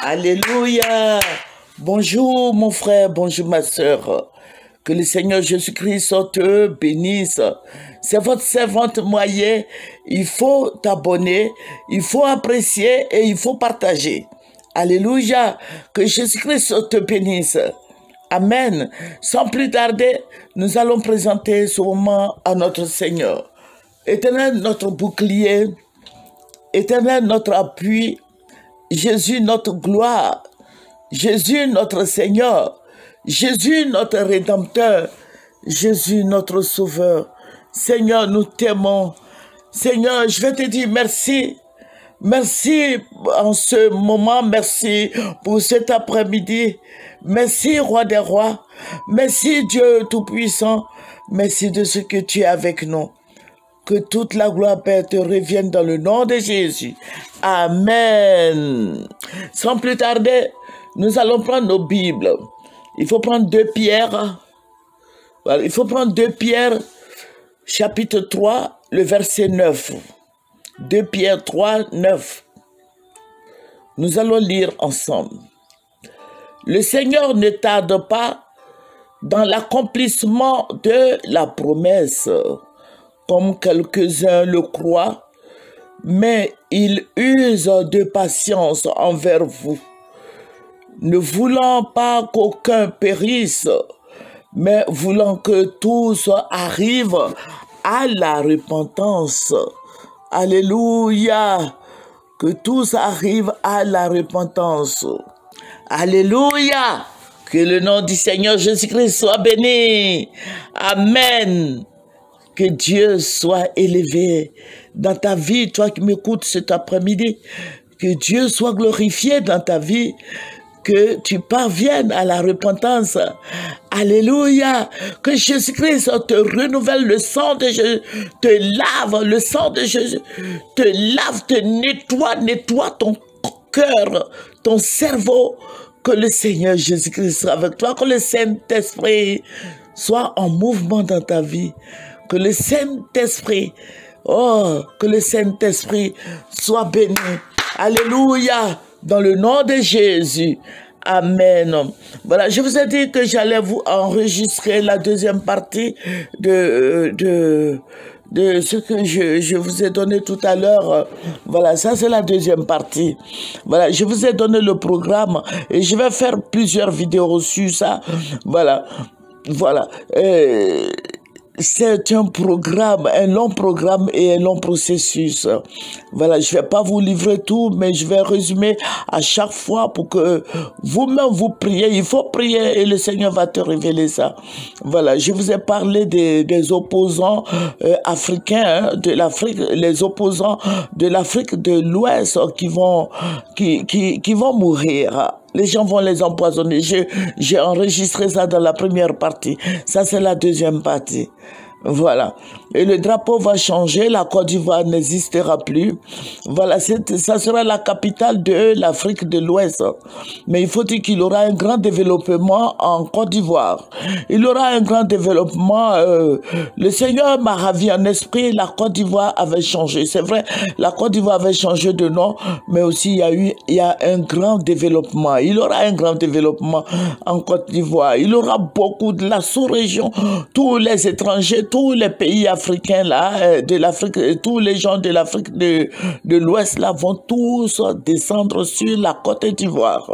Alléluia. Bonjour mon frère, bonjour ma soeur. Que le Seigneur Jésus-Christ te bénisse. C'est votre servante Moyen. Il faut t'abonner, il faut apprécier et il faut partager. Alléluia. Que Jésus-Christ te bénisse. Amen. Sans plus tarder, nous allons présenter ce moment à notre Seigneur. Éternel, notre bouclier, Éternel, notre appui, Jésus, notre gloire, Jésus, notre Seigneur, Jésus, notre Rédempteur, Jésus, notre Sauveur. Seigneur, nous t'aimons. Seigneur, je vais te dire merci. Merci en ce moment, merci pour cet après-midi. Merci, Roi des Rois. Merci, Dieu Tout-Puissant. Merci de ce que tu es avec nous. Que toute la gloire, Père, te revienne dans le nom de Jésus. Amen. Sans plus tarder, nous allons prendre nos Bibles. Il faut prendre 2 Pierre. Voilà, il faut prendre 2 Pierre, chapitre 3, le verset 9. 2 Pierre 3, 9. Nous allons lire ensemble. Le Seigneur ne tarde pas dans l'accomplissement de la promesse, comme quelques-uns le croient, mais il use de patience envers vous, ne voulant pas qu'aucun périsse, mais voulant que tous arrivent à la repentance. Alléluia, que tous arrivent à la repentance. Alléluia, que le nom du Seigneur Jésus-Christ soit béni. Amen. Que Dieu soit élevé dans ta vie, toi qui m'écoutes cet après-midi. Que Dieu soit glorifié dans ta vie. Que tu parviennes à la repentance. Alléluia. Que Jésus-Christ te renouvelle, le sang de Jésus te lave, le sang de Jésus te lave, te nettoie ton cœur, ton cerveau. Que le Seigneur Jésus-Christ soit avec toi, que le Saint-Esprit soit en mouvement dans ta vie. Que le Saint-Esprit, que le Saint-Esprit soit béni. Alléluia, dans le nom de Jésus. Amen. Voilà, je vous ai dit que j'allais vous enregistrer la deuxième partie de ce que je vous ai donné tout à l'heure. Voilà, ça c'est la deuxième partie. Voilà, je vous ai donné le programme et je vais faire plusieurs vidéos sur ça. Voilà, voilà. C'est un programme, un long programme et un long processus. Voilà, je ne vais pas vous livrer tout, mais je vais résumer à chaque fois pour que vous-même vous priez. Il faut prier et le Seigneur va te révéler ça. Voilà, je vous ai parlé des opposants africains, de l'Afrique, les opposants de l'Afrique de l'Ouest qui vont mourir. Les gens vont les empoisonner. J'ai enregistré ça dans la première partie. Ça, c'est la deuxième partie. Voilà. Et le drapeau va changer. La Côte d'Ivoire n'existera plus. Voilà. Ça sera la capitale de l'Afrique de l'Ouest. Mais il faut dire qu'il y aura un grand développement en Côte d'Ivoire. Il y aura un grand développement. Le Seigneur m'a ravi en esprit. La Côte d'Ivoire avait changé. C'est vrai, la Côte d'Ivoire avait changé de nom. Mais aussi, il y a un grand développement. Il y aura un grand développement en Côte d'Ivoire. Il y aura beaucoup de la sous-région. Tous les étrangers, tous les pays africains là, de l'Afrique, tous les gens de l'Afrique de l'Ouest là vont tous descendre sur la Côte d'Ivoire.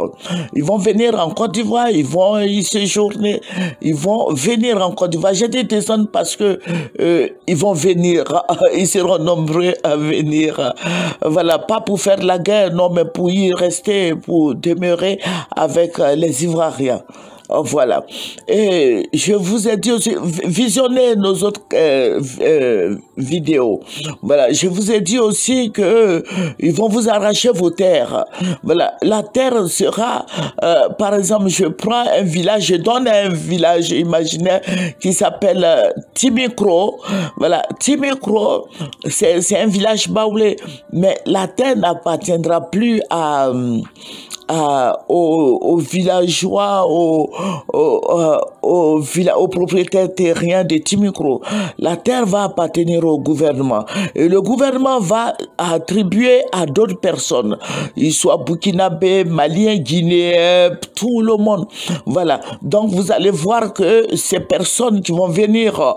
Ils vont venir en Côte d'Ivoire, ils vont y séjourner, ils vont venir en Côte d'Ivoire. J'ai dit descendre parce que ils vont venir, ils seront nombreux à venir. Voilà, pas pour faire la guerre, non, mais pour y rester, pour demeurer avec les Ivoiriens. Voilà. Et je vous ai dit aussi, visionnez nos autres vidéos. Voilà. Je vous ai dit aussi que ils vont vous arracher vos terres. Voilà. La terre sera, par exemple, je prends un village, je donne un village imaginaire qui s'appelle Timikro. Voilà. Timikro, c'est un village baoulé. Mais la terre n'appartiendra plus à aux villageois, aux propriétaires terriens de Timicro. La terre va appartenir au gouvernement. Et le gouvernement va attribuer à d'autres personnes. Ils soient burkinabés, maliens, guinéens, tout le monde. Voilà. Donc vous allez voir que ces personnes qui vont venir,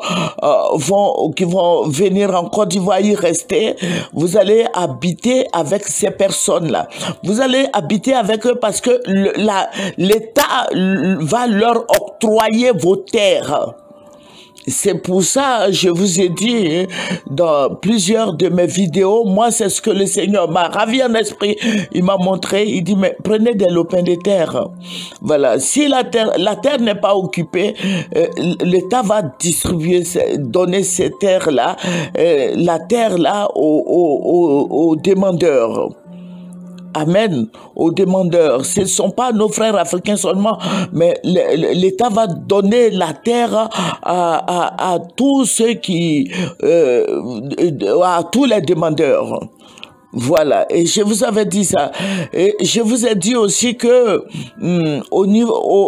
qui vont venir en Côte d'Ivoire y rester, vous allez habiter avec ces personnes-là. Vous allez habiter avec eux parce que l'État va leur octroyer vos terres. C'est pour ça, je vous ai dit dans plusieurs de mes vidéos, moi c'est ce que le Seigneur m'a ravi en esprit. Il m'a montré, il dit, mais prenez des lopins de terre. Voilà, si la terre n'est pas occupée, l'État va distribuer, donner ces terres-là, la terre-là aux demandeurs. Amen, aux demandeurs. Ce ne sont pas nos frères africains seulement, mais l'État va donner la terre à tous ceux qui, à tous les demandeurs. Voilà, et je vous avais dit ça. Et je vous ai dit aussi que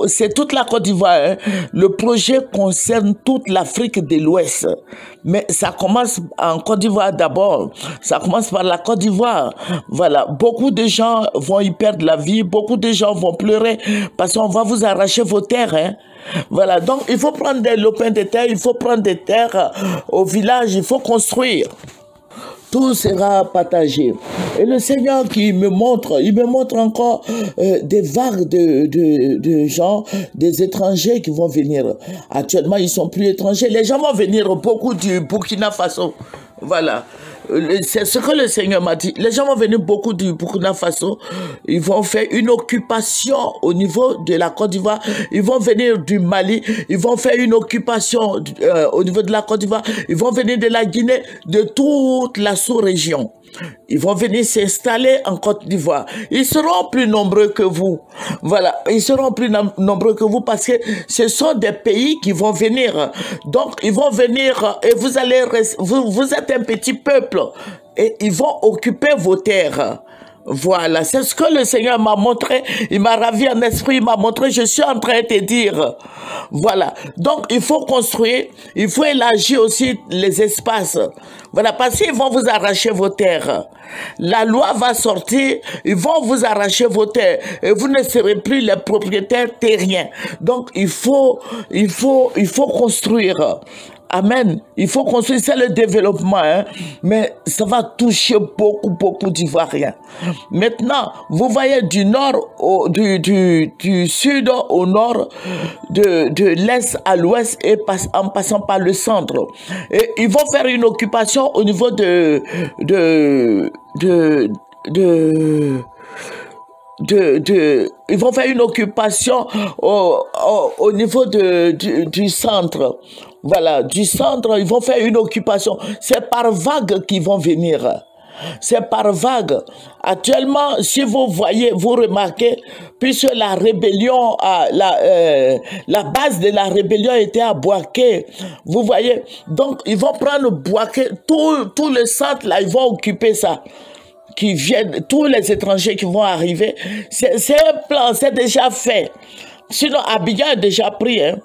c'est toute la Côte d'Ivoire. Hein. Le projet concerne toute l'Afrique de l'Ouest. Mais ça commence en Côte d'Ivoire d'abord. Ça commence par la Côte d'Ivoire. Voilà, beaucoup de gens vont y perdre la vie. Beaucoup de gens vont pleurer parce qu'on va vous arracher vos terres. Hein. Voilà, donc il faut prendre des lopins de terre, il faut prendre des terres au village, il faut construire. Tout sera partagé. Et le Seigneur qui me montre, il me montre encore des vagues de gens, des étrangers qui vont venir. Actuellement, ils sont plus étrangers. Les gens vont venir beaucoup du Burkina Faso. Voilà. C'est ce que le Seigneur m'a dit. Les gens vont venir beaucoup du Burkina Faso. Ils vont faire une occupation au niveau de la Côte d'Ivoire. Ils vont venir du Mali. Ils vont faire une occupation au niveau de la Côte d'Ivoire. Ils vont venir de la Guinée, de toute la sous-région. Ils vont venir s'installer en Côte d'Ivoire. Ils seront plus nombreux que vous. Voilà, ils seront plus nombreux que vous parce que ce sont des pays qui vont venir. Donc, ils vont venir et vous allez vous êtes un petit peuple et ils vont occuper vos terres. Voilà, c'est ce que le Seigneur m'a montré. Il m'a ravi en esprit, il m'a montré, je suis en train de te dire. Voilà, donc il faut construire, il faut élargir aussi les espaces. Voilà, parce qu'ils vont vous arracher vos terres. La loi va sortir, ils vont vous arracher vos terres et vous ne serez plus les propriétaires terriens. Donc il faut construire. Amen. Il faut construire, c'est le développement, hein? Mais ça va toucher beaucoup d'Ivoiriens. Maintenant, vous voyez du nord, du sud au nord, de l'est à l'ouest et en passant par le centre. Et ils vont faire une occupation au niveau ils vont faire une occupation au niveau du centre. Voilà, du centre, ils vont faire une occupation. C'est par vague qu'ils vont venir. C'est par vague. Actuellement, si vous voyez, vous remarquez, puisque la rébellion, la base de la rébellion était à Bouaké, vous voyez, donc ils vont prendre Bouaké, tout le centre là, ils vont occuper ça. Qui viennent, tous les étrangers qui vont arriver, c'est un plan, c'est déjà fait. Sinon, Abidjan est déjà pris, hein.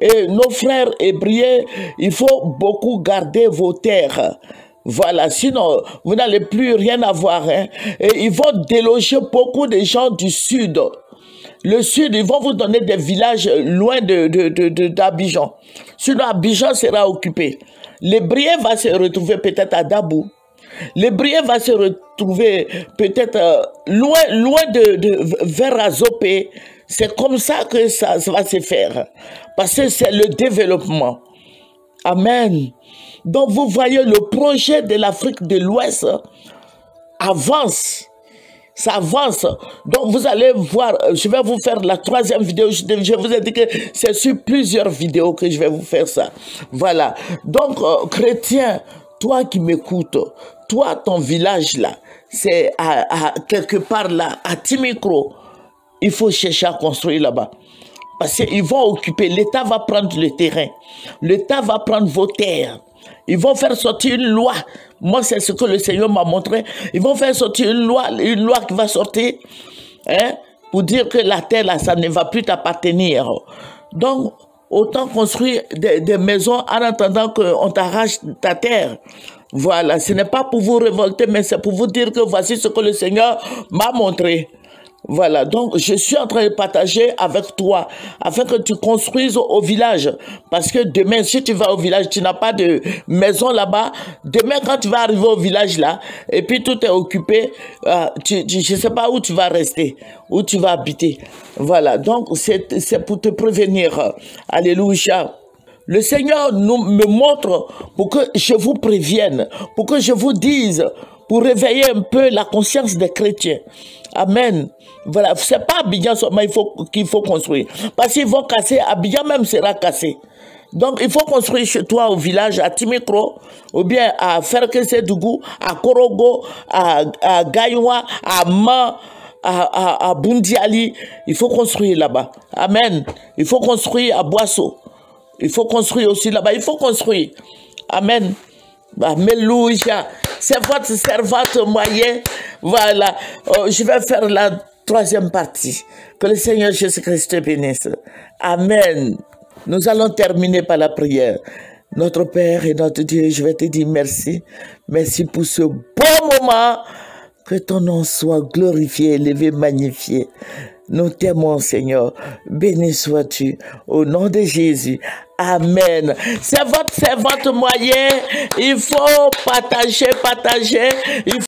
Et nos frères hébreux, il faut beaucoup garder vos terres. Voilà, sinon, vous n'allez plus rien avoir, hein. Et ils vont déloger beaucoup de gens du sud. Le sud, ils vont vous donner des villages loin d'Abidjan. Sinon, Abidjan sera occupé. L'hébreu va se retrouver peut-être à Dabou. L'hébreu va se retrouver peut-être loin vers Azopé. C'est comme ça que ça va se faire. Parce que c'est le développement. Amen. Donc vous voyez, le projet de l'Afrique de l'Ouest avance. Ça avance. Donc vous allez voir, je vais vous faire la troisième vidéo. Je vous ai dit que c'est sur plusieurs vidéos que je vais vous faire ça. Voilà. Donc, chrétien, toi qui m'écoutes, toi, ton village là, c'est quelque part là, à Timicro, il faut chercher à construire là-bas. Parce qu'ils vont occuper, l'État va prendre le terrain. L'État va prendre vos terres. Ils vont faire sortir une loi. Moi, c'est ce que le Seigneur m'a montré. Ils vont faire sortir une loi qui va sortir. hein, pour dire que la terre, là, ça ne va plus t'appartenir. Donc, autant construire des maisons en attendant qu'on t'arrache ta terre. Voilà, ce n'est pas pour vous révolter, mais c'est pour vous dire que voici ce que le Seigneur m'a montré. Voilà, donc je suis en train de partager avec toi afin que tu construises au village. Parce que demain, si tu vas au village, tu n'as pas de maison là-bas. Demain, quand tu vas arriver au village là, et puis tout est occupé, je ne sais pas où tu vas rester, où tu vas habiter. Voilà, donc c'est pour te prévenir. Alléluia. Le Seigneur me montre pour que je vous prévienne, pour que je vous dise, pour réveiller un peu la conscience des chrétiens. Amen. Voilà, c'est pas Abidjan seulement qu'il faut construire. Parce qu'ils vont casser, Abidjan même sera cassé. Donc il faut construire chez toi au village, à Timikro, ou bien à Ferkesedougou, à Korogo, à Gaïwa, à Man, à Bundiali. Il faut construire là-bas. Amen. Il faut construire à Boisseau. Il faut construire aussi là-bas. Il faut construire. Amen. Alléluia. C'est votre servante moyen. Voilà. Je vais faire la troisième partie. Que le Seigneur Jésus-Christ te bénisse. Amen. Nous allons terminer par la prière. Notre Père et notre Dieu, je vais te dire merci. Merci pour ce bon moment. Que ton nom soit glorifié, élevé, magnifié. Nous t'aimons, Seigneur. Béni sois-tu. Au nom de Jésus. Amen. C'est votre moyen. Il faut partager. Il